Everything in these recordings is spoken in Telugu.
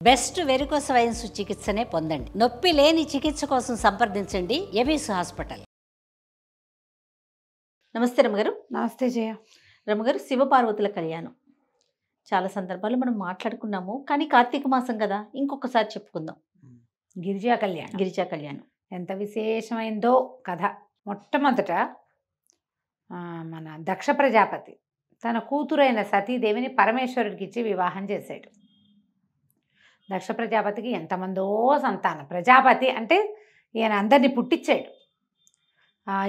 బెస్ట్ వెరికోస్ వెయిన్స్ చికిత్సనే పొందండి. నొప్పి లేని చికిత్స కోసం సంప్రదించండి ఎబిస్ హాస్పిటల్. నమస్తే రమ్మగారు. నమస్తే జయ. రమ్మగారు, శివపార్వతుల కళ్యాణం చాలా సందర్భాలు మనం మాట్లాడుకున్నాము, కానీ కార్తీక మాసం కదా, ఇంకొకసారి చెప్పుకుందాం. గిరిజా కళ్యాణం. గిరిజా కళ్యాణం ఎంత విశేషమైందో కథ. మొట్టమొదట మన దక్ష ప్రజాపతి తన కూతురైన సతీదేవిని పరమేశ్వరుడికి ఇచ్చి వివాహం చేశాడు. దక్ష ప్రజాపతికి ఎంతమందో సంతానం. ప్రజాపతి అంటే ఈయన అందరినీ పుట్టించాడు.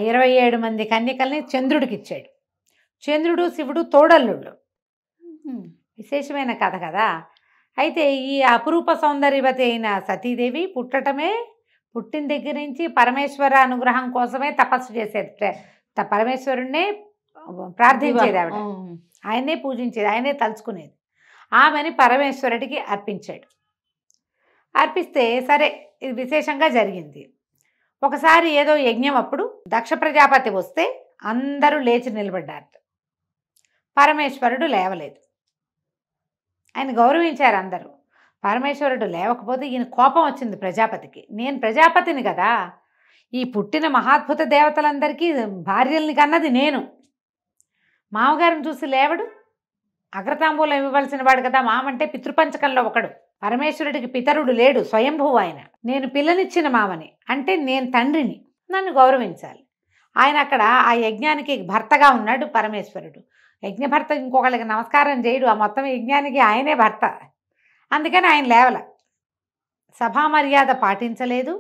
27 మంది కన్యకల్ని చంద్రుడికి ఇచ్చాడు. చంద్రుడు శివుడు తోడల్లుళ్ళు. విశేషమైన కథ కదా. అయితే ఈ అపురూప సౌందర్యవతి అయిన సతీదేవి పుట్టిన దగ్గర నుంచి పరమేశ్వర అనుగ్రహం కోసమే తపస్సు చేసేది. పరమేశ్వరుణ్ణే ప్రార్థించేది ఆవిడ. ఆయనే పూజించేది, ఆయనే తలుచుకునేది. ఆమెని పరమేశ్వరుడికి అర్పించాడు. అర్పిస్తే సరే, ఇది విశేషంగా జరిగింది. ఒకసారి ఏదో యజ్ఞం అప్పుడు దక్ష ప్రజాపతి వస్తే అందరూ లేచి నిలబడ్డారు. పరమేశ్వరుడు లేవలేదు. ఆయన గౌరవించారు అందరూ. పరమేశ్వరుడు లేవకపోతే ఈయన కోపం వచ్చింది ప్రజాపతికి. నేను ప్రజాపతిని కదా, ఈ పుట్టిన మహాద్భుత దేవతలందరికీ భార్యల్ని కన్నది నేను. మామగారిని చూసి లేవడు. అగ్రతాంబూలం ఇవ్వవలసిన వాడు కదా. మామంటే పితృపంచకంలో ఒకడు. పరమేశ్వరుడికి పితరుడు లేడు, స్వయంభువు ఆయన. నేను పిల్లనిచ్చిన మామని, అంటే నేను తండ్రిని, నన్ను గౌరవించాలి. ఆయన అక్కడ ఆ యజ్ఞానికి భర్తగా ఉన్నాడు పరమేశ్వరుడు. యజ్ఞభర్త ఇంకొకళ్ళకి నమస్కారం చేయడు, ఆ మొత్తం యజ్ఞానికి ఆయనే భర్త. అందుకని ఆయన లేవల. సభా మర్యాద పాటించలేదు.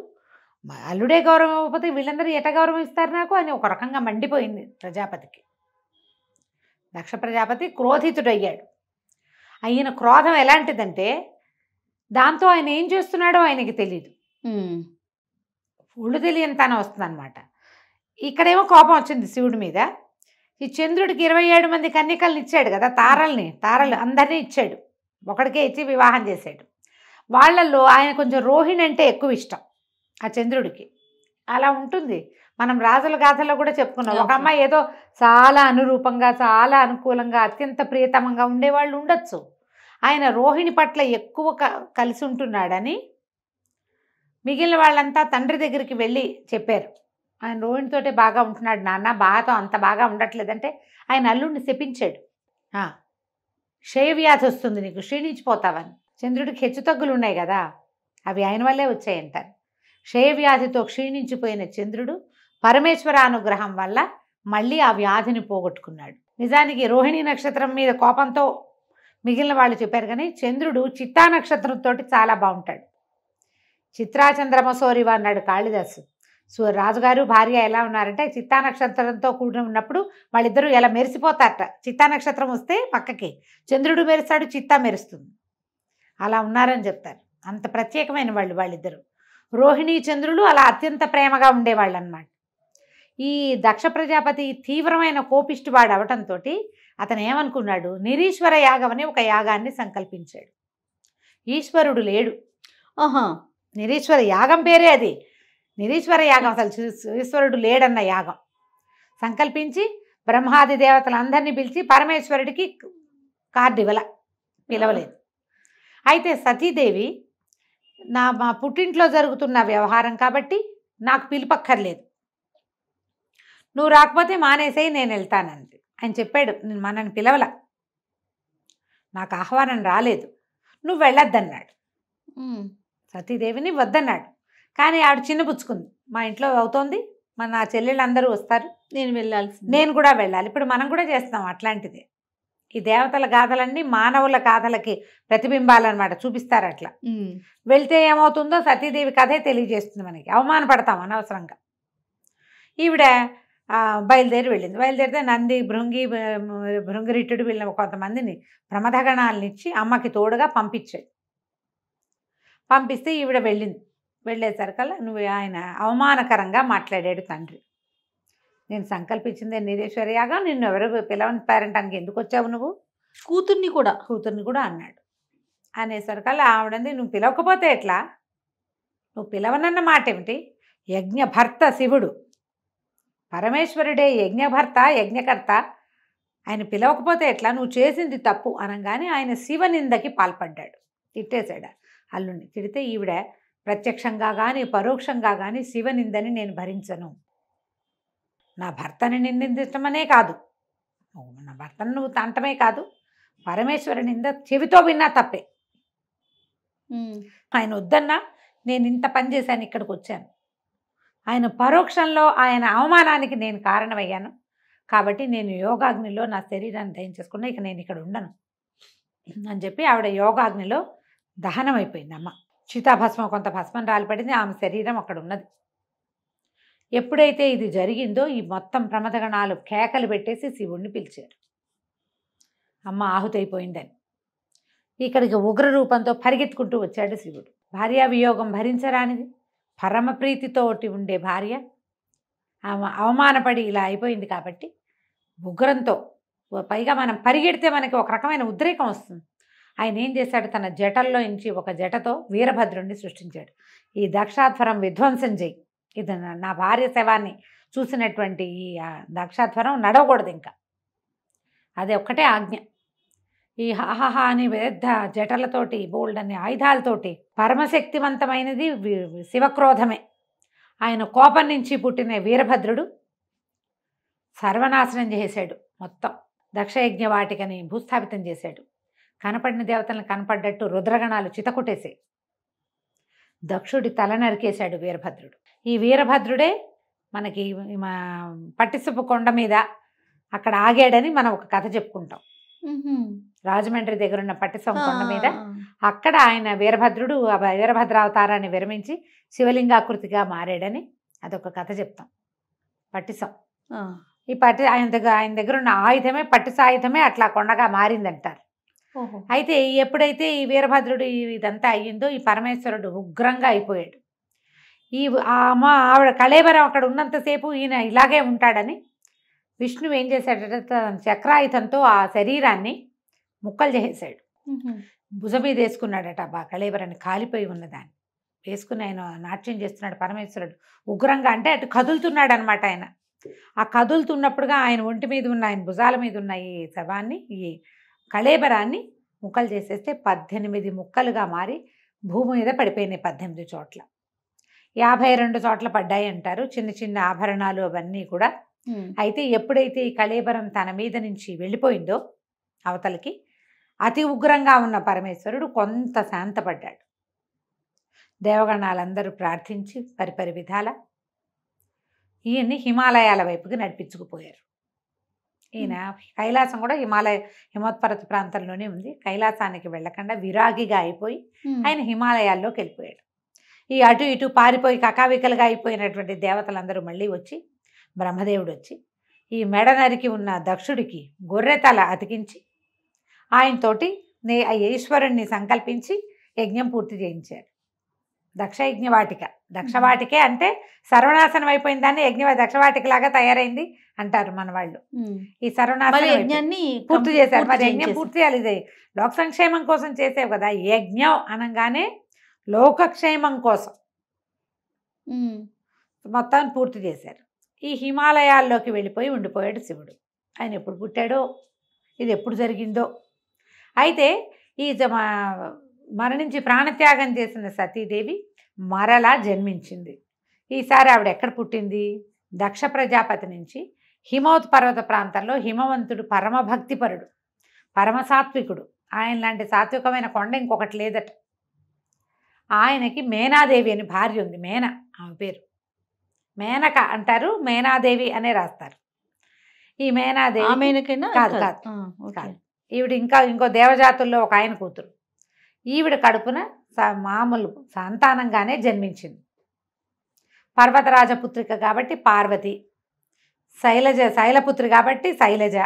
అల్లుడే గౌరవం ఇవ్వకపోతే వీళ్ళందరూ ఎట గౌరవం ఇస్తారు నాకు అని ఒక రకంగా మండిపోయింది ప్రజాపతికి. దక్ష ప్రజాపతి క్రోధితుడయ్యాడు. ఆయన క్రోధం ఎలాంటిదంటే, దాంతో ఆయన ఏం చేస్తున్నాడో ఆయనకి తెలియదు. ఒళ్ళు తెలియని తన వస్తుందన్నమాట. ఇక్కడేమో కోపం వచ్చింది శివుడి మీద. ఈ చంద్రుడికి 27 మంది కన్యకల్ని ఇచ్చాడు కదా, తారలు అందరినీ ఇచ్చాడు. ఒకడికే ఇచ్చి వివాహం చేశాడు. వాళ్ళల్లో ఆయన కొంచెం రోహిణి అంటే ఎక్కువ ఇష్టం ఆ చంద్రుడికి. అలా ఉంటుంది. మనం రాజుల గాథల్లో కూడా చెప్పుకున్నాం. ఒక అమ్మాయి ఏదో చాలా అనురూపంగా, చాలా అనుకూలంగా, అత్యంత ప్రియతమంగా ఉండేవాళ్ళు ఉండొచ్చు. ఆయన రోహిణి పట్ల ఎక్కువ కలిసి ఉంటున్నాడని మిగిలిన వాళ్ళంతా తండ్రి దగ్గరికి వెళ్ళి చెప్పారు. ఆయన రోహిణితోటే బాగా ఉంటున్నాడు నాన్న, బాగా అంత బాగా ఉండట్లేదంటే ఆయన అల్లుడిని శపించాడు. క్షయవ్యాధి వస్తుంది నీకు, క్షీణించిపోతావని. చంద్రుడికి హెచ్చుతగ్గులు ఉన్నాయి కదా, అవి ఆయన వల్లే వచ్చాయంటారు. క్షయవ్యాధితో క్షీణించిపోయిన చంద్రుడు పరమేశ్వర అనుగ్రహం వల్ల మళ్ళీ ఆ వ్యాధిని పోగొట్టుకున్నాడు. నిజానికి రోహిణి నక్షత్రం మీద కోపంతో మిగిలిన వాళ్ళు చెప్పారు, కానీ చంద్రుడు చిత్తా నక్షత్రంతో చాలా బాగుంటాడు. చిత్రాచంద్రమసోరివ అన్నాడు కాళిదాసు. రాజుగారు భార్య ఎలా ఉన్నారంటే, చిత్తా నక్షత్రంతో కూడి ఉన్నప్పుడు వాళ్ళిద్దరూ ఎలా మెరిసిపోతారట. చిత్తా నక్షత్రం వస్తే పక్కకి చంద్రుడు మెరుస్తాడు, చిత్తా మెరుస్తుంది. అలా ఉన్నారని చెప్తారు. అంత ప్రత్యేకమైన వాళ్ళిద్దరు. రోహిణి చంద్రులు అలా అత్యంత ప్రేమగా ఉండేవాళ్ళు అన్నమాట. ఈ దక్ష ప్రజాపతి తీవ్రమైన కోపిష్టివాడు అవటంతో అతను ఏమనుకున్నాడు, నిరీశ్వర యాగం అని ఒక యాగాన్ని సంకల్పించాడు. ఈశ్వరుడు లేడు. నిరీశ్వర యాగం పేరే అది. నిరీశ్వర యాగం, అసలు ఈశ్వరుడు లేడన్న యాగం సంకల్పించి బ్రహ్మాది దేవతలందరినీ పిలిచి పరమేశ్వరుడికి కార్డు పిలవలేదు. అయితే సతీదేవి, మా పుట్టింట్లో జరుగుతున్న వ్యవహారం కాబట్టి నాకు పిలుపక్కర్లేదు, నువ్వు రాకపోతే మానేసేయి, నేను వెళ్తానంది. ఆయన చెప్పాడు, మనని పిలవల, నాకు ఆహ్వానం రాలేదు, నువ్వు వెళ్ళొద్దన్నాడు. సతీదేవిని వద్దన్నాడు. కానీ ఆవిడ చిన్నపుచ్చుకుంది. మా ఇంట్లో అవుతోంది, నా చెల్లెళ్ళందరూ వస్తారు, నేను కూడా వెళ్ళాలి. ఇప్పుడు మనం కూడా చేస్తాం అట్లాంటిది. ఈ దేవతల గాథలన్నీ మానవుల గాథలకి ప్రతిబింబాలన్నమాట, చూపిస్తారు. అట్లా వెళ్తే ఏమవుతుందో సతీదేవి కథే తెలియజేస్తుంది మనకి. అవమానపడతాం అనవసరంగా. ఈవిడ బయలుదేరి వెళ్ళింది. బయలుదేరితే నంది, భృంగిరిట్టుడు వీళ్ళ కొంతమందిని ప్రమథగణాలను ఇచ్చి అమ్మకి తోడుగా పంపించాడు. పంపిస్తే ఈవిడ వెళ్ళింది. వెళ్ళేసరికల్లా ఆయన అవమానకరంగా మాట్లాడాడు తండ్రి. నేను సంకల్పించిందే నిరీశ్వర యాగం, నిన్ను ఎవరు పిలవని పేరంటానికి ఎందుకు వచ్చావు, నువ్వు కూతుర్ని కూడా అన్నాడు. అనేసరికల్లా ఆవిడంది, నువ్వు పిలవకపోతే ఎట్లా, నువ్వు పిలవనన్న మాట ఏమిటి, యజ్ఞభర్త శివుడు, పరమేశ్వరుడే యజ్ఞభర్త, యజ్ఞకర్త, ఆయన పిలవకపోతే ఎట్లా, నువ్వు చేసింది తప్పు అనగానే ఆయన శివనిందకి పాల్పడ్డాడు. తిట్టేశాడు. అల్లుడిని. తిడితే ఈవిడ ప్రత్యక్షంగా కానీ పరోక్షంగా కానీ శివనిందని నేను భరించను, నా భర్తని నిందించటమనే కాదు, నా భర్తను నువ్వు తంటమే కాదు, పరమేశ్వర నింద చెవితో విన్నా తప్పే. ఆయన వద్దన్నా నేను ఇంత పని చేశాను, ఇక్కడికి వచ్చాను. ఆయన పరోక్షంలో ఆయన అవమానానికి నేను కారణమయ్యాను కాబట్టి నేను యోగాగ్నిలో నా శరీరాన్ని దహనం చేసుకున్నా, ఇక నేను ఇక్కడ ఉండను అని చెప్పి ఆవిడ యోగాగ్నిలో దహనం అయిపోయింది. అమ్మ చితాభస్మం, కొంత భస్మం రాలిపడింది, ఆమె శరీరం అక్కడ ఉన్నది. ఎప్పుడైతే ఇది జరిగిందో ఈ మొత్తం ప్రమదగణాలు కేకలు పెట్టేసి శివుణ్ణి పిలిచారు, అమ్మ ఆహుతి అయిపోయిందని. ఇక్కడికి ఉగ్ర రూపంతో పరిగెత్తుకుంటూ వచ్చాడు శివుడు. భార్యా వియోగం భరించరానిది, పరమ ప్రీతితోటి ఉండే భార్య ఆమె అవమానపడి ఇలా అయిపోయింది కాబట్టి ఉగ్రంతో, పైగా మనం పరిగెడితే మనకి ఒక రకమైన ఉద్రేకం వస్తుంది. ఆయన ఏం చేశాడు, తన జటల్లో నుంచి ఒక జటతో వీరభద్రుడిని సృష్టించాడు. ఈ దక్షాధ్వరం విధ్వంసం చేయి, ఇది నా భార్య శవాన్ని చూసినటువంటి ఈ దక్షాధ్వరం నడవకూడదు ఇంకా, అది ఒక్కటే ఆజ్ఞ. ఈ హాహా అని పెద్ద జటలతోటి బోల్డ్ అనే ఆయుధాలతోటి పరమశక్తివంతమైనది శివక్రోధమే. ఆయన కోపం నుంచి పుట్టిన వీరభద్రుడు సర్వనాశనం చేశాడు, మొత్తం దక్షయజ్ఞ వాటికని భూస్థాపితం చేశాడు. కనపడిన దేవతలను కనపడ్డట్టు రుద్రగణాలు చితకొట్టేశాయి. దక్షుడి తల నరికేశాడు వీరభద్రుడు. ఈ వీరభద్రుడే మనకి పట్టిసపు కొండ మీద అక్కడ ఆగాడని మనం ఒక కథ చెప్పుకుంటాం. రాజమండ్రి దగ్గర ఉన్న పట్టిసపు కొండ మీద అక్కడ ఆయన వీరభద్రుడు వీరభద్రావతారాన్ని విరమించి శివలింగాకృతిగా మారాడని అదొక కథ చెప్తాం. పట్టిసం ఈ ఆయన దగ్గర ఉన్న ఆయుధమే, పట్టిసాయుధమే అట్లా కొండగా మారిందంటారు. అయితే ఎప్పుడైతే ఈ వీరభద్రుడు ఇదంతా అయ్యిందో ఈ పరమేశ్వరుడు ఉగ్రంగా అయిపోయాడు. ఆవిడ కళేబరం అక్కడ ఉన్నంతసేపు ఈయన ఇలాగే ఉంటాడని విష్ణువు ఏం చేశాడంటే తన చక్రాయుధంతో ఆ శరీరాన్ని ముక్కలు చేసేసాడు. భుజ మీద వేసుకున్నాడట కళేబరాన్ని, కాలిపోయి ఉన్నదాన్ని వేసుకుని ఆయన నాట్యం చేస్తున్నాడు పరమేశ్వరుడు ఉగ్రంగా. అంటే అటు కదులుతున్నాడు అనమాట ఆయన. ఆ కదులుతున్నప్పుడుగా ఆయన ఒంటి మీద ఉన్న, ఆయన భుజాల మీద ఉన్న ఈ శవాన్ని, ఈ కళేబరాన్ని ముక్కలు చేసేస్తే 18 ముక్కలుగా మారి భూమి మీద పడిపోయినాయి. 18 చోట్ల, 52 చోట్ల పడ్డాయి అంటారు, చిన్న చిన్న ఆభరణాలు అవన్నీ కూడా. అయితే ఎప్పుడైతే ఈ కళేబరం తన మీద నుంచి వెళ్ళిపోయిందో అవతలకి, అతి ఉగ్రంగా ఉన్న పరమేశ్వరుడు కొంత శాంతపడ్డాడు. దేవగణాలందరూ ప్రార్థించి పరిపరి విధాల ఈయన్ని హిమాలయాల వైపుకి నడిపించుకుపోయారు. ఈయన కైలాసం కూడా హిమోత్పర్వత ప్రాంతంలోనే ఉంది. కైలాసానికి వెళ్ళకుండా విరాగిగా అయిపోయి ఆయన హిమాలయాల్లోకి వెళ్ళిపోయాడు. ఈ అటు ఇటు పారిపోయి కకావికలుగా అయిపోయినటువంటి దేవతలందరూ మళ్ళీ వచ్చి, బ్రహ్మదేవుడు వచ్చి ఈ మెడ నరికి ఉన్న దక్షుడికి గొర్రె తల అతికించి ఆయనతోటి ఈశ్వరుణ్ణి సంకల్పించి యజ్ఞం పూర్తి చేయించారు. దక్షయజ్ఞవాటిక, దక్షవాటికే అంటే సర్వనాశనం అయిపోయిన దాన్ని దక్షవాటికలాగా తయారైంది అంటారు మన వాళ్ళు. ఈ సర్వనాశనాన్ని పూర్తి చేశారు. మరి యజ్ఞం పూర్తి చేయాలి, ఇది లోక సంక్షేమం కోసం చేసేవి కదా. యజ్ఞం అనగానే లోకక్షేమం కోసం మొత్తాన్ని పూర్తి చేశారు. ఈ హిమాలయాల్లోకి వెళ్ళిపోయి ఉండిపోయాడు శివుడు. ఆయన ఎప్పుడు పుట్టాడో, ఇది ఎప్పుడు జరిగిందో. అయితే ఈ మరణించి ప్రాణత్యాగం చేసిన సతీదేవి మరలా జన్మించింది. ఈసారి ఆవిడ ఎక్కడ పుట్టింది? దక్ష ప్రజాపతి నుంచి హిమోత్పర్వత ప్రాంతంలో హిమవంతుడు పరమభక్తిపరుడు, పరమసాత్వికుడు. ఆయన లాంటి సాత్వికమైన కొండ ఇంకొకటి లేదట. ఆయనకి మేనాదేవి అని భార్య ఉంది. ఆమె పేరు మేనక అంటారు, మేనాదేవి అనే రాస్తారు. ఈ మేనాదేవి కాదు కాదు ఈవిడ ఇంకో దేవజాతుల్లో ఒక ఆయన కూతురు. ఈవిడ కడుపున మామూలు సంతానంగానే జన్మించింది. పర్వతరాజపుత్రిక కాబట్టి పార్వతి, శైలపుత్రి కాబట్టి శైలజ,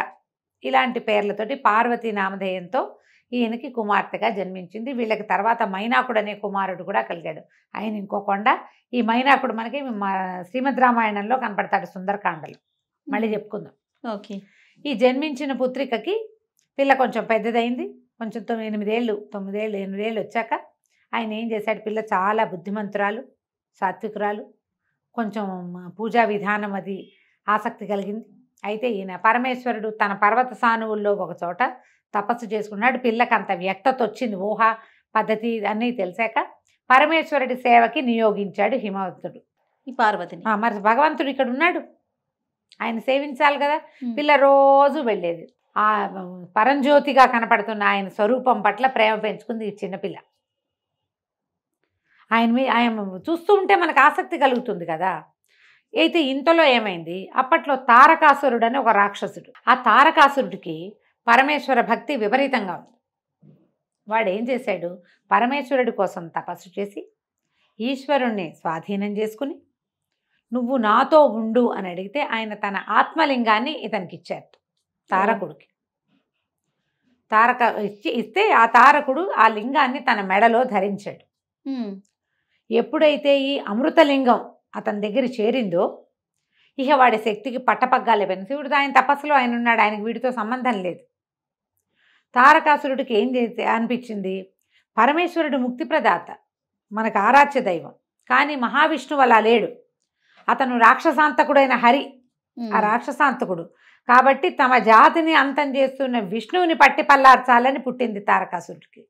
ఇలాంటి పేర్లతోటి పార్వతీ నామధేయంతో ఈయనకి కుమార్తెగా జన్మించింది. వీళ్ళకి తర్వాత మైనాకుడు అనే కుమారుడు కూడా కలిగాడు. ఆయన ఇంకో కొండ. ఈ మైనాకుడు మనకి శ్రీమద్ రామాయణంలో కనపడతాడు, సుందరకాండలో. మళ్ళీ చెప్పుకుందాం. ఓకే. ఈ జన్మించిన పుత్రికకి పిల్ల కొంచెం పెద్దదైంది. కొంచెం 9 ఏళ్ళు వచ్చాక ఆయన ఏం చేశాడు, పిల్ల చాలా బుద్ధిమంతురాలు, సాత్వికురాలు, కొంచెం పూజా విధానం అది ఆసక్తి కలిగింది. అయితే ఈయన పరమేశ్వరుడు తన పర్వత సానువుల్లో ఒక చోట తపస్సు చేసుకున్నాడు. పిల్లకి అంత వ్యక్తత వచ్చింది, ఊహ పద్ధతి అన్నీ తెలిసాక పరమేశ్వరుడి సేవకి నియోగించాడు హిమవంతుడు. ఈ పార్వతిని. మరి భగవంతుడు ఇక్కడ ఉన్నాడు, ఆయన సేవించాలి కదా. పిల్ల రోజు వెళ్ళేది. ఆ పరంజ్యోతిగా కనపడుతున్న ఆయన స్వరూపం పట్ల ప్రేమ పెంచుకుంది ఈ చిన్నపిల్ల. ఆయన చూస్తూ ఉంటే మనకు ఆసక్తి కలుగుతుంది కదా. అయితే ఇంతలో ఏమైంది, అప్పట్లో తారకాసురుడు అని ఒక రాక్షసుడు. ఆ తారకాసురుడికి పరమేశ్వర భక్తి విపరీతంగా ఉంది. వాడు ఏం చేశాడు, పరమేశ్వరుడి కోసం తపస్సు చేసి ఈశ్వరుణ్ణి స్వాధీనం చేసుకుని నువ్వు నాతో ఉండు అని అడిగితే ఆయన తన ఆత్మలింగాన్ని ఇతనికి ఇచ్చారు, తారకుడికి. ఇస్తే ఆ తారకుడు ఆ లింగాన్ని తన మెడలో ధరించాడు. ఎప్పుడైతే ఈ అమృతలింగం అతని దగ్గర చేరిందో ఇక వాడి శక్తికి పట్టపగ్గాలే పోయింది. శివుడు ఆయన తపస్సులో ఆయన ఉన్నాడు, ఆయనకి వీడితో సంబంధం లేదు. తారకాసురుడికి ఏం చేస్తే అనిపించింది, పరమేశ్వరుడు ముక్తి ప్రదాత, మనకు ఆరాధ్య దైవం. కానీ మహావిష్ణువు అలా లేడు, అతను రాక్షసాంతకుడైన హరి, ఆ రాక్షసాంతకుడు. కాబట్టి తమ జాతిని అంతం చేస్తున్న విష్ణువుని పట్టి పల్లార్చాలని పుట్టింది తారకాసురుడికి.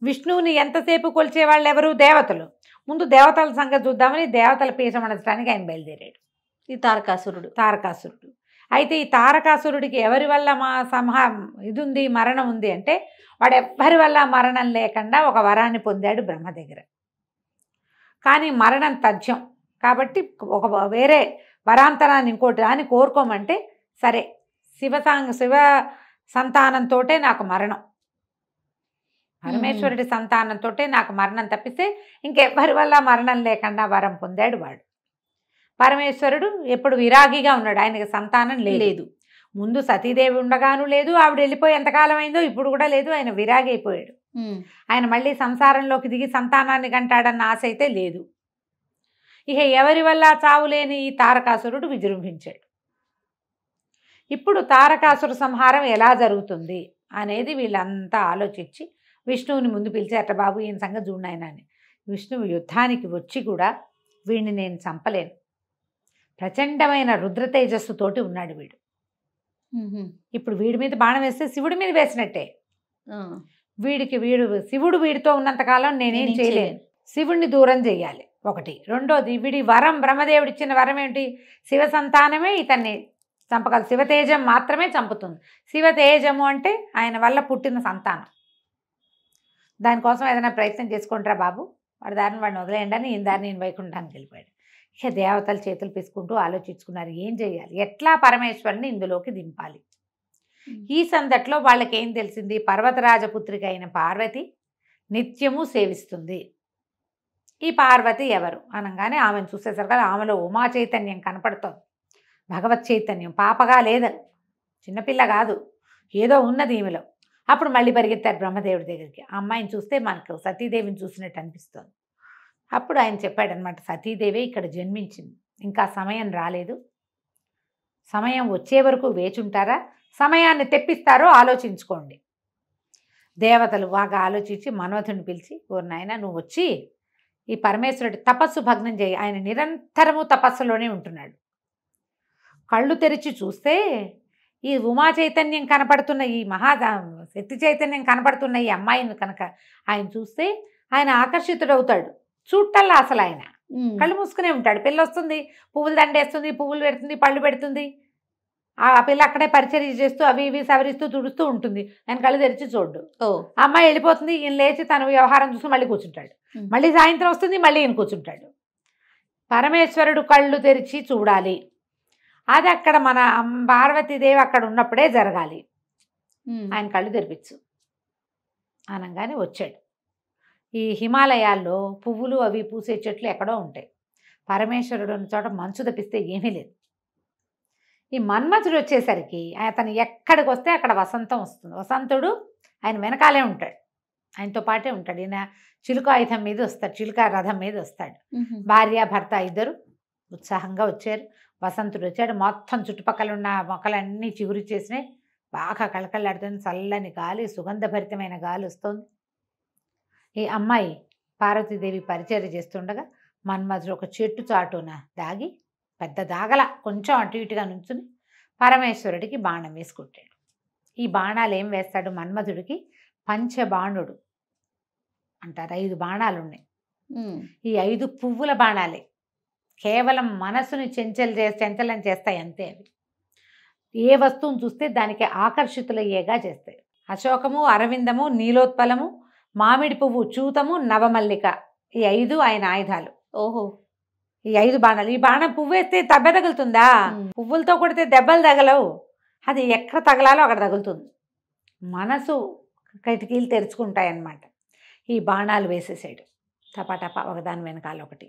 విష్ణువుని ఎంతసేపు కొలిచే వాళ్ళు ఎవరు, దేవతలు. ముందు దేవతల సంగతి చూద్దామని దేవతల పీఠం అనడానికి ఆయన బయలుదేరాడు ఈ తారకాసురుడు. అయితే ఈ తారకాసురుడికి ఎవరి వల్ల ఇది ఉంది, మరణం ఉంది అంటే వాడు ఎవ్వరి వల్ల మరణం లేకుండా ఒక వరాన్ని పొందాడు బ్రహ్మ దగ్గర. కానీ మరణం తథ్యం కాబట్టి ఒక వేరే వరాంతరాన్ని ఇంకోటి అని కోరుకోమంటే సరే శివ సంతానంతో నాకు మరణం, పరమేశ్వరుడి సంతానంతో నాకు మరణం తప్పిస్తే ఇంకెవ్వరి వల్ల మరణం లేకుండా వరం పొందాడు వాడు. పరమేశ్వరుడు ఎప్పుడు విరాగిగా ఉన్నాడు, ఆయనకి సంతానం లేదు. ముందు సతీదేవి ఉండగాను లేదు, ఆవిడ వెళ్ళిపోయి ఎంతకాలం అయిందో ఇప్పుడు కూడా లేదు, ఆయన విరాగి అయిపోయాడు. ఆయన మళ్ళీ సంసారంలోకి దిగి సంతానాన్ని కంటాడన్న ఆశ అయితే లేదు. ఇక ఎవరి వల్ల చావులేని ఈ తారకాసురుడు విజృంభించాడు. ఇప్పుడు తారకాసుర సంహారం ఎలా జరుగుతుంది అనేది వీళ్ళంతా ఆలోచించి విష్ణువుని ముందు పిలిచి, అట్ట బాబు ఈయన సంగతి చూడనాయన అని. విష్ణువు యుద్ధానికి వచ్చి కూడా వీడిని నేను చంపలేను, ప్రచండమైన రుద్ర తేజస్సుతోటి ఉన్నాడు వీడు. ఇప్పుడు వీడి మీద బాణం వేస్తే శివుడి మీద వేసినట్టే. శివుడు వీడితో ఉన్నంతకాలం నేనేం చేయలేను, శివుడిని దూరం చేయాలి ఒకటి. రెండోది వీడి వరం, బ్రహ్మదేవుడు ఇచ్చిన వరం ఏంటి, శివ సంతానమే ఇతన్ని చంపగలదు, శివతేజం మాత్రమే చంపుతుంది. శివతేజము అంటే ఆయన వల్ల పుట్టిన సంతానం. దానికోసం ఏదైనా ప్రయత్నం చేసుకుంటారా బాబు, వాడి దారిని వాడిని వదిలేయండి అని ఈయన దారిని ఈయన వైకుంఠానికి వెళ్ళిపోయాడు. ఇక దేవతలు చేతులు పిసుకుంటూ ఆలోచించుకున్నారు ఏం చేయాలి, ఎట్లా పరమేశ్వరుని ఇందులోకి దింపాలి. ఈ సందట్లో వాళ్ళకి ఏం తెలిసింది, పర్వతరాజపుత్రిక అయిన పార్వతి నిత్యము సేవిస్తుంది. ఈ పార్వతి ఎవరు అనగానే ఆమెను చూసేసరికి ఆమెలో ఉమా చైతన్యం కనపడుతోంది, భగవత్ చైతన్యం, పాపగా లేదు, చిన్నపిల్ల కాదు, ఏదో ఉన్నది ఈమెలో. అప్పుడు మళ్ళీ పరిగెత్తారు బ్రహ్మదేవుడి దగ్గరికి. ఆ అమ్మాయిని చూస్తే మనకు సతీదేవిని చూసినట్టు అనిపిస్తోంది. అప్పుడు ఆయన చెప్పాడనమాట, సతీదేవి ఇక్కడ జన్మించింది, ఇంకా సమయం రాలేదు, సమయం వచ్చే వరకు వేచుంటారా, సమయాన్ని తెప్పిస్తారో ఆలోచించుకోండి. దేవతలు బాగా ఆలోచించి మన్మథుని పిలిచి, ఓ నాయన నువ్వు వచ్చి ఈ పరమేశ్వరుడి తపస్సు భగ్నం చేయి, ఆయన నిరంతరము తపస్సులోనే ఉంటున్నాడు. కళ్ళు తెరిచి చూస్తే ఈ ఉమా చైతన్యం కనపడుతున్న, ఈ శక్తి చైతన్యం కనపడుతున్న ఈ అమ్మాయిని కనుక ఆయన చూస్తే ఆయన ఆకర్షితుడవుతాడు. చూడటల్లా అసలు ఆయన కళ్ళు మూసుకునే ఉంటాడు. పిల్ల వస్తుంది, పువ్వులు దండేస్తుంది, పువ్వులు పెడుతుంది, పళ్ళు పెడుతుంది, ఆ పిల్ల అక్కడే పరిచర్య చేస్తూ అవి ఇవి సవరిస్తూ తుడుస్తూ ఉంటుంది. ఆయన కళ్ళు తెరిచి చూడు. అమ్మాయి వెళ్ళిపోతుంది, ఈయన లేచి తన వ్యవహారం చూసి మళ్ళీ కూర్చుంటాడు. మళ్ళీ సాయంత్రం వస్తుంది, మళ్ళీ ఈయన కూర్చుంటాడు. పరమేశ్వరుడు కళ్ళు తెరిచి చూడాలి, అది అక్కడ మన పార్వతీదేవి అక్కడ ఉన్నప్పుడే జరగాలి. ఆయన కళ్ళు తెరిపించు అనగానే వచ్చాడు. ఈ హిమాలయాల్లో పువ్వులు అవి పూసే చెట్లు ఎక్కడో ఉంటాయి. పరమేశ్వరుడు ఉన్న చోట మంచు తప్పిస్తే ఏమీ లేదు. ఈ మన్మథుడు వచ్చేసరికి అతను ఎక్కడికి వస్తే అక్కడ వసంతం వస్తుంది. వసంతుడు ఆయన వెనకాలే ఉంటాడు, ఆయనతో పాటే ఉంటాడు. ఈయన చిలుక ఆయుధం మీద వస్తాడు, చిలుక రథం మీద వస్తాడు. భార్య భర్త ఇద్దరు ఉత్సాహంగా వచ్చారు. వసంతుడు వచ్చాడు, మొత్తం చుట్టుపక్కల ఉన్న మొక్కలన్నీ చిగురు చేసినాయి, బాగా కళకళలాడుతుంది, చల్లని గాలి, సుగంధభరితమైన గాలి వస్తుంది. ఈ అమ్మాయి పార్వతీదేవి పరిచర్య చేస్తుండగా మన్మథుడు ఒక చెట్టు చాటున దాగి, పెద్ద దాగల కొంచెం అటు ఇటుగా నుంచుని పరమేశ్వరుడికి బాణం వేసుకుంటాడు. ఈ బాణాలు ఏం వేస్తాడు, మన్మథుడికి పంచబాణుడు, అంటారు. 5 బాణాలు ఉన్నాయి. ఈ 5 పువ్వుల బాణాలే. కేవలం మనసుని చంచలం చేస్తాయి అంతే. అవి ఏ వస్తువును చూస్తే దానికి ఆకర్షితులయ్యేగా చేస్తాయి. అశోకము, అరవిందము, నీలోత్పలము, మామిడి పువ్వు, చూతము, నవమల్లిక, ఈ 5 ఆయన ఆయుధాలు. ఓహో, ఈ 5 బాణాలు. ఈ బాణం పువ్వు వేస్తే దెబ్బ తగులుతుందా? పువ్వులతో కొడితే దెబ్బలు తగలవు. అది ఎక్కడ తగలాలో అక్కడ తగులుతుంది. మనసు కిటికీలు తెరుచుకుంటాయన్నమాట. ఈ బాణాలు వేసేసాడు టపాటపా, ఒకదాని వెనకాల ఒకటి.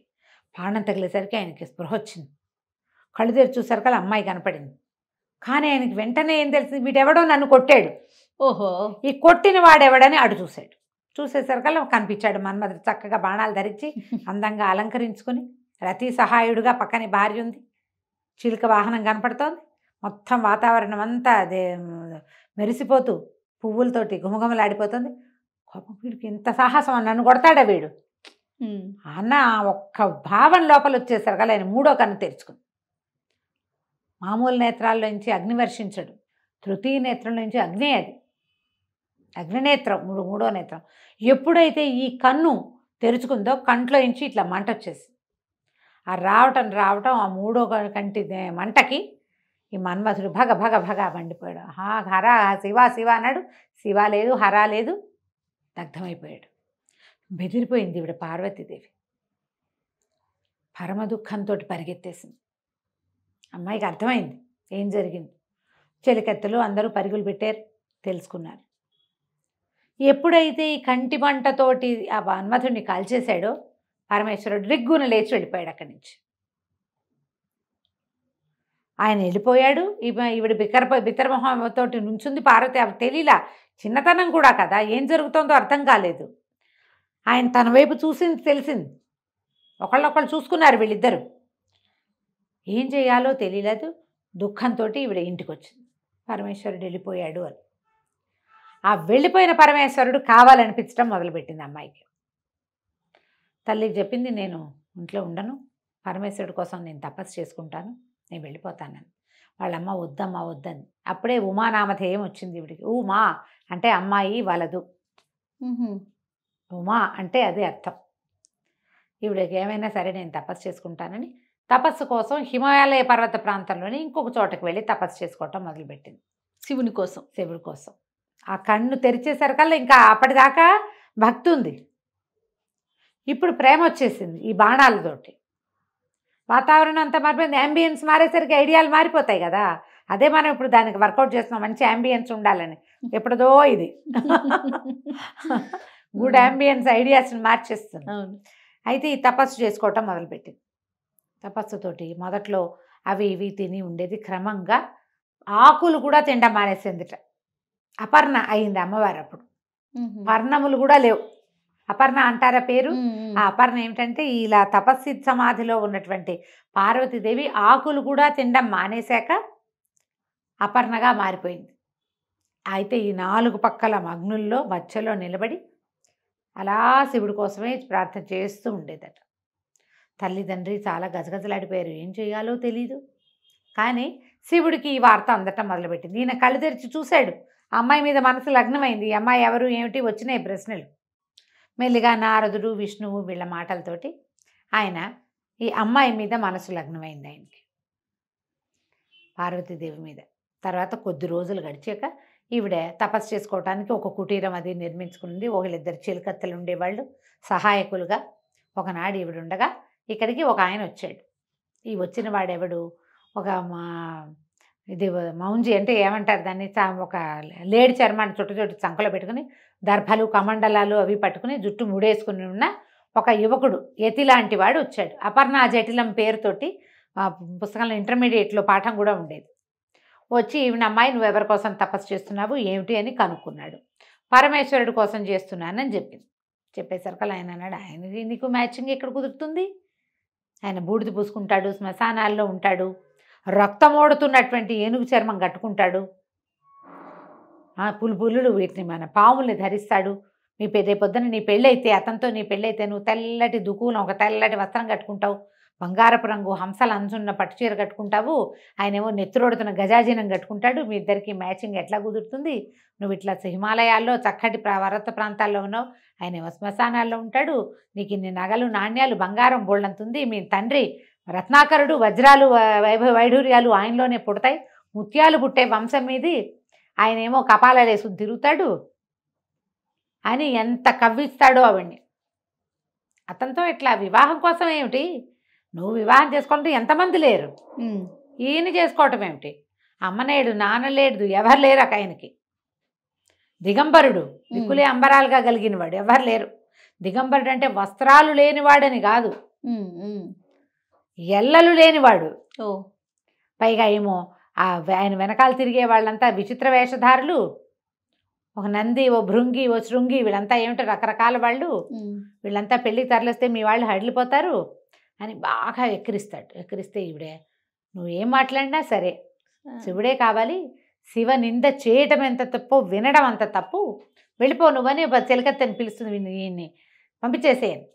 బాణం తగిలేసరికి ఆయనకి స్పృహ వచ్చింది. కళ్ళు తెరిచి చూసరికి అమ్మాయి కనపడింది. కానీ ఆయనకి వెంటనే ఏం తెలిసింది, వీడెవడో నన్ను కొట్టాడు. ఓహో, ఈ కొట్టిన వాడెవడని అటు చూశాడు. చూసేసరికల్లా కనిపించాడు మన్మధుడు. చక్కగా బాణాలు ధరించి అందంగా అలంకరించుకొని రతి సహాయుడుగా పక్కనే భార్య ఉంది. చిలుక వాహనం కనపడుతోంది. మొత్తం వాతావరణం అంతా అదే మెరిసిపోతూ పువ్వులతోటి గుమగుమలాడిపోతుంది. కోపం, వీడికి ఇంత సాహసం, నన్ను కొడతాడా వీడు అన్న ఒక్క భావం లోపల వచ్చేసరికల్లా ఆయన 3వ కన్ను తెరుచుకుంది. మామూలు నేత్రాల్లోంచి అగ్ని వర్షించడు, తృతీయ నేత్రంలోంచి అగ్నే. అది అగ్నినేత్రం, 3వ నేత్రం. ఎప్పుడైతే ఈ కన్ను తెరుచుకుందో కంట్లో నుంచి ఇట్లా మంట వచ్చేసి ఆ రావటం ఆ 3వ కంటి మంటకి ఈ మన్మధుడు భగ భగ భగ మండిపోయాడు. హర శివ శివ అన్నాడు. శివ లేదు, హర లేదు, దగ్ధమైపోయాడు. బెదిరిపోయింది ఈవిడ పార్వతీదేవి. పరమ దుఃఖంతో పరిగెత్తేసింది. అమ్మాయికి అర్థమైంది ఏం జరిగింది. చెలికత్తెలు అందరూ పరుగులు పెట్టారు, తెలుసుకున్నారు. ఎప్పుడైతే ఈ కంటి మంటతోటి ఆ మన్మధుడిని కాల్చేశాడో పరమేశ్వరుడు రిగ్గున లేచి వెళ్ళిపోయాడు అక్కడి నుంచి. ఆయన వెళ్ళిపోయాడు. ఈవిడ బిత్తరమొహంతోటి నుంచుంది. పార్వతి తెలియలా, చిన్నతనం కూడా కదా, ఏం జరుగుతుందో అర్థం కాలేదు. ఆయన తన వైపు చూసింది, తెలిసింది. ఒకళ్ళొకళ్ళు చూసుకున్నారు వీళ్ళిద్దరు. ఏం చేయాలో తెలియలేదు. దుఃఖంతో ఈవిడ ఇంటికి వచ్చింది. పరమేశ్వరుడు వెళ్ళిపోయాడు అని. ఆ వెళ్ళిపోయిన పరమేశ్వరుడు కావాలనిపించడం మొదలుపెట్టింది అమ్మాయికి. తల్లికి చెప్పింది, నేను ఇంట్లో ఉండను, పరమేశ్వరుడి కోసం నేను తపస్సు చేసుకుంటాను, నేను వెళ్ళిపోతానని. వాళ్ళమ్మ వద్దమ్మా వద్దని. అప్పుడే ఉమానామధేయం వచ్చింది ఈవిడికి. ఉమా అంటే అమ్మాయి వలదు, ఉమా అంటే అదే అర్థం. ఈవిడకి ఏమైనా సరే నేను తపస్సు చేసుకుంటానని తపస్సు కోసం హిమాలయ పర్వత ప్రాంతంలోని ఇంకొక చోటకి వెళ్ళి తపస్సు చేసుకోవటం మొదలుపెట్టింది. శివుని కోసం, శివుడి కోసం. ఆ కన్ను తెరిచేసరికల్లా ఇంకా అప్పటిదాకా భక్తి ఉంది, ఇప్పుడు ప్రేమ వచ్చేసింది. ఈ బాణాలతోటి వాతావరణం అంతా మారిపోయింది. యాంబియన్స్ మారేసరికి ఐడియాలు మారిపోతాయి కదా. అదే మనం ఇప్పుడు దానికి వర్కౌట్ చేస్తున్నాం, మంచి యాంబియన్స్ ఉండాలని. ఎప్పుడుదో ఇది గుడ్ యాంబియన్స్ ఐడియాస్ని మార్చేస్తుంది. అయితే ఈ తపస్సు చేసుకోవటం మొదలుపెట్టింది. తపస్సుతోటి మొదట్లో అవి ఇవి తిని ఉండేది. క్రమంగా ఆకులు కూడా తినడం మానేసిందిట. అపర్ణ అయింది అమ్మవారు. అప్పుడు వర్ణములు కూడా లేవు. అపర్ణ అంటారా పేరు? ఆ అపర్ణ ఏమిటంటే, ఇలా తపస్సి సమాధిలో ఉన్నటువంటి పార్వతీదేవి ఆకులు కూడా తినడం మానేశాక అపర్ణగా మారిపోయింది. అయితే ఈ 4 పక్కల అగ్నుల్లో మధ్యలో నిలబడి అలా శివుడి కోసమే ప్రార్థన చేస్తూ ఉండేదట. తల్లిదండ్రి చాలా గజగజలాడిపోయారు, ఏం చేయాలో తెలీదు. కానీ శివుడికి ఈ వార్త అందటం మొదలుపెట్టింది. ఈయన కళ్ళు తెరిచి చూశాడు. ఆ అమ్మాయి మీద మనసు లగ్నమైంది. ఈ అమ్మాయి ఎవరు ఏమిటి వచ్చినాయి ప్రశ్నలు. మెల్లిగా నారదుడు, విష్ణువు వీళ్ళ మాటలతోటి ఆయన ఈ అమ్మాయి మీద మనసు లగ్నమైంది ఆయనకి, పార్వతీదేవి మీద. తర్వాత కొద్ది రోజులు గడిచాక ఈవిడ తపస్సు చేసుకోవటానికి ఒక కుటీరం అది నిర్మించుకుంది. ఒకళ్ళిద్దరు చిలుకత్తెలు ఉండేవాళ్ళు సహాయకులుగా. ఒకనాడు ఈవిడ ఉండగా ఇక్కడికి ఒక ఆయన వచ్చాడు. ఈ వచ్చిన వాడెవడు, ఒక ఇది మౌంజి అంటే ఏమంటారు దాన్ని, ఒక లేడి చర్మాన్ని చుట్టు చంకలో పెట్టుకుని దర్భలు కమండలాలు అవి పట్టుకుని జుట్టు ముడేసుకుని ఉన్న ఒక యువకుడు, యతి లాంటి వాడు వచ్చాడు. అపర్ణ జటిలం పేరుతోటి పుస్తకంలో ఇంటర్మీడియట్లో పాఠం కూడా ఉండేది. వచ్చి ఈవిడ, అమ్మాయి నువ్వు ఎవరి కోసం తపస్సు చేస్తున్నావు ఏమిటి అని కనుక్కున్నాడు. పరమేశ్వరుడి కోసం చేస్తున్నానని చెప్పింది. చెప్పేసరికి ఆయన అన్నాడు, ఆయన నీకు మ్యాచింగ్ ఎక్కడ కుదురుతుంది? ఆయన బూడిద పూసుకుంటాడు, శ్మశానాల్లో ఉంటాడు, రక్తమోడుతున్నటువంటి ఏనుగు చర్మం కట్టుకుంటాడు, పులులు వీటిని మన పాముల్ని ధరిస్తాడు. రేపొద్దున నీ పెళ్ళి అయితే, అతనితో నీ పెళ్ళి అయితే నువ్వు తెల్లటి దుకులం ఒక తెల్లటి వస్త్రం కట్టుకుంటావు, బంగారపు రంగు హంసలు అంచున్న పట్టుచీర కట్టుకుంటావు, ఆయనేమో నెత్తురోడుతున్న గజాజీనం కట్టుకుంటాడు. మీ ఇద్దరికి మ్యాచింగ్ ఎట్లా కుదురుతుంది? నువ్వు ఇట్లా హిమాలయాల్లో చక్కటి పర్వత ప్రాంతాల్లో ఉన్నావు, ఆయనేమో శ్మశానాల్లో ఉంటాడు. నీకు ఇన్ని నగలు నాణ్యాలు బంగారం బోళ్ళంతుంది. మీ తండ్రి రత్నాకరుడు, వజ్రాలు వైఢూర్యాలు ఆయనలోనే పుడతాయి, ముత్యాలు పుట్టే వంశం మీది, ఆయనేమో కపాలలేసుకుని తిరుగుతాడు అని ఎంత కవ్విస్తాడో ఆవిడ్ని. అతనితో ఇట్లా వివాహం కోసం ఏమిటి? నువ్వు వివాహం చేసుకోవాలంటే ఎంతమంది లేరు, ఈయన చేసుకోవటం ఏమిటి? అమ్మనేడు నాన్నలేడు, ఎవరు లేరు ఆయనకి. దిగంబరుడు, దిక్కులే అంబరాలుగా కలిగిన వాడు, ఎవరు లేరు. దిగంబరుడు అంటే వస్త్రాలు లేనివాడని కాదు, ఎల్లలు లేనివాడు. పైగా ఏమో ఆయన వెనకాల తిరిగే వాళ్ళంతా విచిత్ర వేషధారులు, ఒక నంది, ఓ భృంగి, ఓ శృంగి, వీళ్ళంతా ఏమిటో రకరకాల వాళ్ళు, వీళ్ళంతా పెళ్ళికి తరలిస్తే మీ వాళ్ళు హడిలిపోతారు అని బాగా ఎక్కిరిస్తాడు. ఎక్కిరిస్తే ఈవిడే నువ్వేం మాట్లాడినా సరే శివుడే కావాలి, శివ నింద చేయటం ఎంత తప్పు, వినడం అంత తప్పు, వెళ్ళిపో నువ్వని చెలికత్తని పిలుస్తుంది. ఈయన్ని పంపించేసేయను.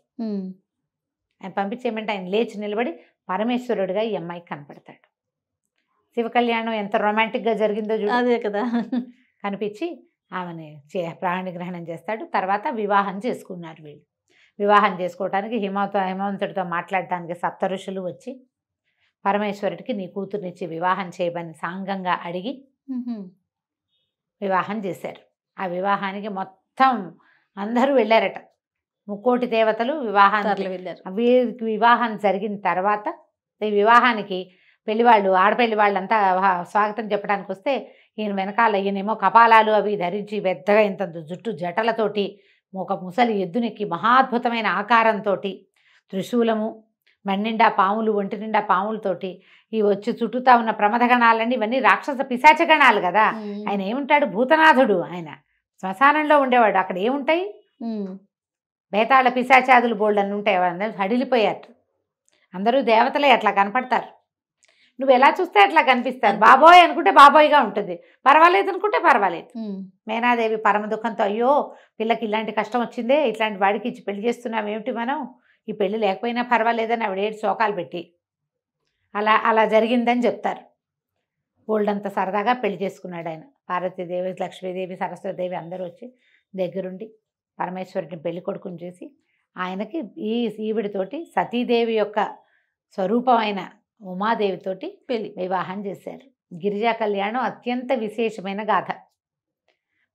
ఆయన పంపించేయమంటే ఆయన లేచి నిలబడి పరమేశ్వరుడిగా ఈ అమ్మాయికి కనపడతాడు. శివ కళ్యాణం ఎంత రొమాంటిక్గా జరిగిందో చూడు. అదే కదా. కనిపించి ఆమెని ప్రాణి గ్రహణం చేస్తాడు. తర్వాత వివాహం చేసుకున్నారు వీళ్ళు. వివాహం చేసుకోవడానికి హిమవంతుడితో మాట్లాడటానికి సప్త ఋషులు వచ్చి పరమేశ్వరుడికి నీ కూతుర్నిచ్చి వివాహం చేయమని సాంగంగా అడిగి వివాహం చేశారు. ఆ వివాహానికి మొత్తం అందరూ వెళ్ళారట, 3,000,000 దేవతలు వివాహానికి వెళ్ళారు. వీరికి వివాహం జరిగిన తర్వాత ఈ వివాహానికి పెళ్లివాళ్ళు, ఆడపెళ్లి వాళ్ళంతా స్వాగతం చెప్పడానికి వస్తే ఈయన వెనకాల ఈయనేమో కపాలాలు అవి ధరించి పెద్దగా ఇంత జుట్టు జటలతోటి ఒక ముసలి ఎద్దునెక్కి మహాద్భుతమైన ఆకారంతో త్రిశూలము, మన్నిండా పాములు, ఒంటి నిండా పాములతోటి ఈ వచ్చి చుట్టూతా ఉన్న ప్రమథగణాలన్నీ ఇవన్నీ రాక్షస పిశాచగణాలు కదా. ఆయన ఏముంటాడు? భూతనాథుడు. ఆయన శ్మశానంలో ఉండేవాడు. అక్కడ ఏముంటాయి? బేతాళ పిశాచాదులు బోల్డ్ అని ఉంటాయి. అందరూ హడిలిపోయారు. అందరూ దేవతలే అట్లా కనపడతారు. నువ్వు ఎలా చూస్తే అట్లా కనిపిస్తారు. బాబోయ్ అనుకుంటే బాబోయ్గా ఉంటుంది, పర్వాలేదు అనుకుంటే పర్వాలేదు. మేనాదేవి పరమ దుఃఖంతో అయ్యో పిల్లకి ఇలాంటి కష్టం వచ్చిందే, ఇట్లాంటి వాడికి ఇచ్చి పెళ్లి చేస్తున్నాం ఏమిటి మనం, ఈ పెళ్లి లేకపోయినా పర్వాలేదని ఆవిడ 7 శోకాలు పెట్టి అలా జరిగిందని చెప్తారు. గోల్డంత సరదాగా పెళ్లి చేసుకున్నాడు ఆయన. పార్వతీదేవి, లక్ష్మీదేవి, సరస్వతీదేవి అందరూ వచ్చి దగ్గరుండి పరమేశ్వరుడిని పెళ్లి కొడుకుని చేసి ఆయనకి ఈవిడితోటి సతీదేవి యొక్క స్వరూపమైన ఉమాదేవితోటి వివాహం చేశారు. గిరిజా కళ్యాణం అత్యంత విశేషమైన గాథ.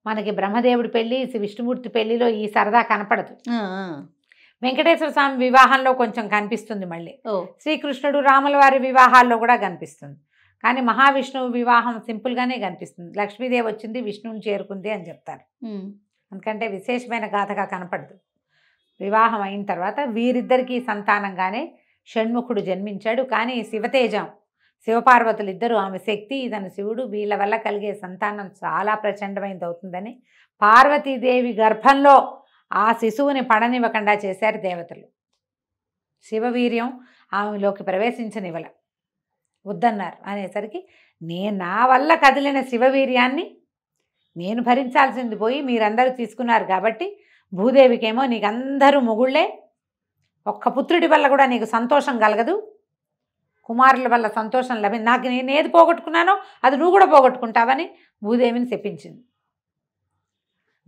మనకి బ్రహ్మదేవుడి పెళ్లి, విష్ణుమూర్తి పెళ్లిలో ఈ సరదా కనపడదు. వెంకటేశ్వర స్వామి వివాహంలో కొంచెం కనిపిస్తుంది, మళ్ళీ శ్రీకృష్ణుడు రాముల వారి వివాహాల్లో కూడా కనిపిస్తుంది. కానీ మహావిష్ణువు వివాహం సింపుల్గానే కనిపిస్తుంది. లక్ష్మీదేవి వచ్చింది, విష్ణువుని చేరుకుంది అని చెప్తారు. ఎందుకంటే విశేషమైన గాథగా కనపడదు. వివాహం అయిన తర్వాత వీరిద్దరికీ సంతానంగానే షణ్ముఖుడు జన్మించాడు. కానీ శివతేజం, శివపార్వతులు ఇద్దరు, ఆమె శక్తి, ఇతను శివుడు, వీళ్ళ వల్ల కలిగే సంతానం చాలా ప్రచండమైనది అవుతుందని పార్వతీదేవి గర్భంలో ఆ శిశువుని పడనివ్వకుండా చేశారు దేవతలు. శివవీర్యం ఆమెలోకి ప్రవేశించనివ్వల, వద్దన్నారు. అనేసరికి నా వల్ల కదిలిన శివవీర్యాన్ని నేను భరించాల్సింది పోయి మీరందరూ తీసుకున్నారు కాబట్టి భూదేవికేమో నీకు అందరూ మొగుళ్ళే, ఒక్క పుత్రుడి వల్ల కూడా నీకు సంతోషం కలగదు, కుమారుల వల్ల సంతోషం నాకు నేను ఏది పోగొట్టుకున్నానో అది నువ్వు కూడా పోగొట్టుకుంటావని భూదేవిని శపించింది.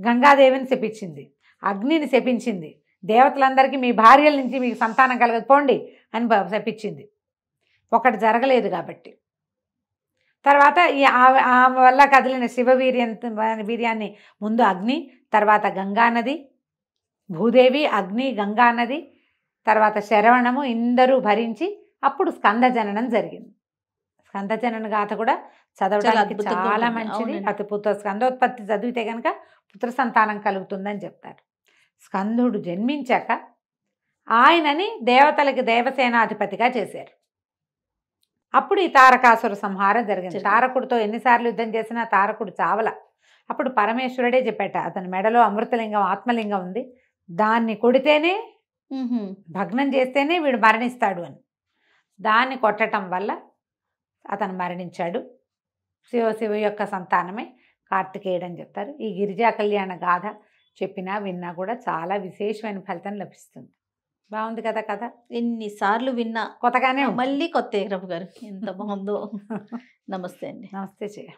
గంగాదేవిని శపించింది, అగ్నిని శపించింది, దేవతలందరికీ మీ భార్యల నుంచి మీకు సంతానం కలగదు పోండి అని శపించింది. ఒకటి జరగలేదు కాబట్టి తర్వాత ఆమె వల్ల కదిలిన వీర్యాన్ని ముందు అగ్ని, తర్వాత గంగానది, భూదేవి, అగ్ని, గంగానది, తర్వాత శరవణము ఇందరూ భరించి అప్పుడు స్కందజననం జరిగింది. స్కందజనన గాథ కూడా చదవడానికి చాలా మంచిది. అతి స్కందోత్పత్తి చదివితే కనుక పుత్ర సంతానం కలుగుతుందని చెప్తారు. స్కందుడు జన్మించాక ఆయనని దేవతలకి దేవసేనాధిపతిగా చేశారు. అప్పుడు ఈ తారకాసుర సంహారం జరిగింది. తారకుడితో ఎన్నిసార్లు యుద్ధం చేసినా తారకుడు చావల. అప్పుడు పరమేశ్వరుడే చెప్పాట, అతని మెడలో అమృతలింగం, ఆత్మలింగం ఉంది, దాన్ని కొడితేనే, భగ్నం చేస్తేనే వీడు మరణిస్తాడు అని. దాన్ని కొట్టడం వల్ల అతను మరణించాడు. శివ యొక్క సంతానమే కార్తికేయుడు అని చెప్తారు. ఈ గిరిజా కళ్యాణ గాథ చెప్పినా విన్నా కూడా చాలా విశేషమైన ఫలితం లభిస్తుంది. బాగుంది కదా కథ, ఎన్నిసార్లు విన్నా కొత్తగానే ఉంది. మళ్ళీ కొత్త ప్రభు గారు ఎంత బాగుందో. నమస్తే అండి. నమస్తే చెయ్య.